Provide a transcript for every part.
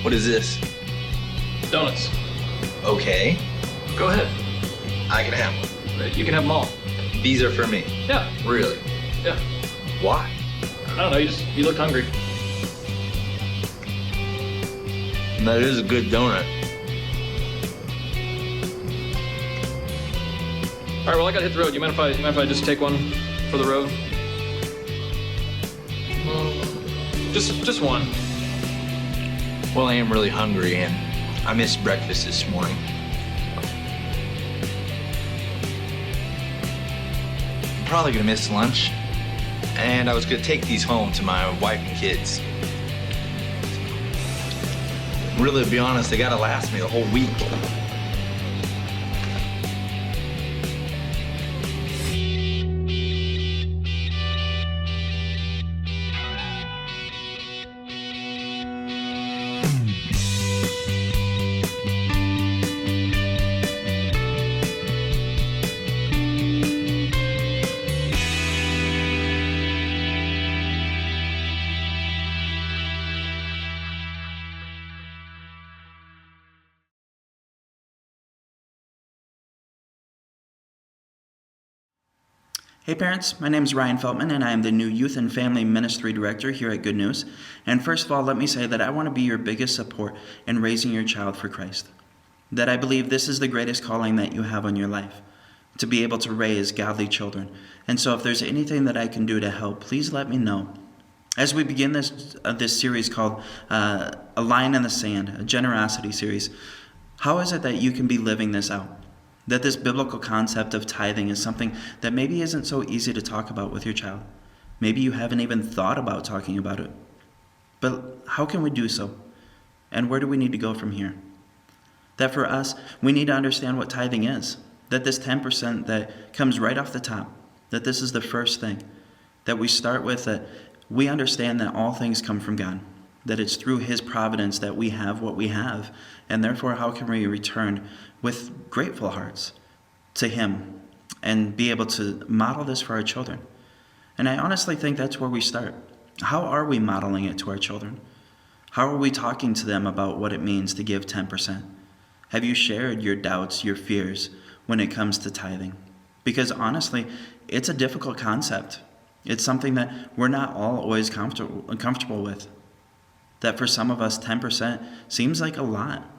What is this? Donuts. Okay, Go ahead. I can have one. You can have them all. These are for me. Yeah, Really? yeah. Why? I don't know, you looked hungry. That is a good donut. All right, well, I gotta hit the road. You mind if I just take one for the road? Just one. Well, I am really hungry and I missed breakfast this morning. I'm probably gonna miss lunch. And I was gonna take these home to my wife and kids. Really, to be honest, they gotta last me the whole week. Hey parents, my name is Ryan Feltman and I am the new Youth and Family Ministry Director here at Good News. And first of all, let me say that I want to be your biggest support in raising your child for Christ. That I believe this is the greatest calling that you have on your life, to be able to raise godly children. And so if there's anything that I can do to help, please let me know. As we begin this series called A Line in the Sand, a generosity series, how is it that you can be living this out? That this biblical concept of tithing is something that maybe isn't so easy to talk about with your child. Maybe you haven't even thought about talking about it. But how can we do so? And where do we need to go from here? That for us, we need to understand what tithing is. That this 10% that comes right off the top, that this is the first thing. That we start with that we understand that all things come from God. That it's through His providence that we have what we have. And therefore, how can we return with grateful hearts to Him and be able to model this for our children? And I honestly think that's where we start. How are we modeling it to our children? How are we talking to them about what it means to give 10%? Have you shared your doubts, your fears when it comes to tithing? Because honestly, it's a difficult concept. It's something that we're not all always comfortable with. That for some of us, 10% seems like a lot.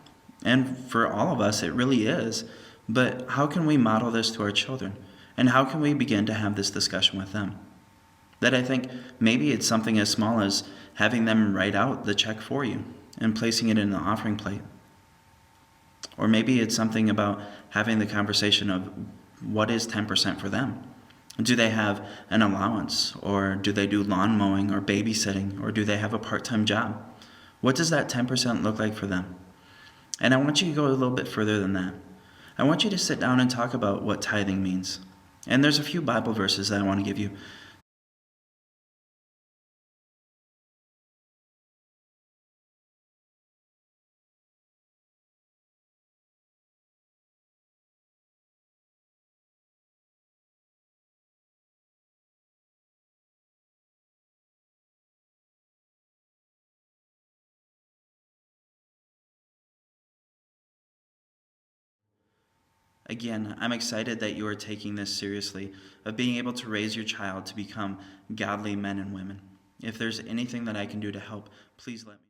And for all of us, it really is. But how can we model this to our children? And how can we begin to have this discussion with them? That I think maybe it's something as small as having them write out the check for you and placing it in the offering plate. Or maybe it's something about having the conversation of what is 10% for them? Do they have an allowance? Or do they do lawn mowing or babysitting? Or do they have a part-time job? What does that 10% look like for them? And I want you to go a little bit further than that. I want you to sit down and talk about what tithing means. And there's a few Bible verses that I want to give you. Again, I'm excited that you are taking this seriously, of being able to raise your child to become godly men and women. If there's anything that I can do to help, please let me know.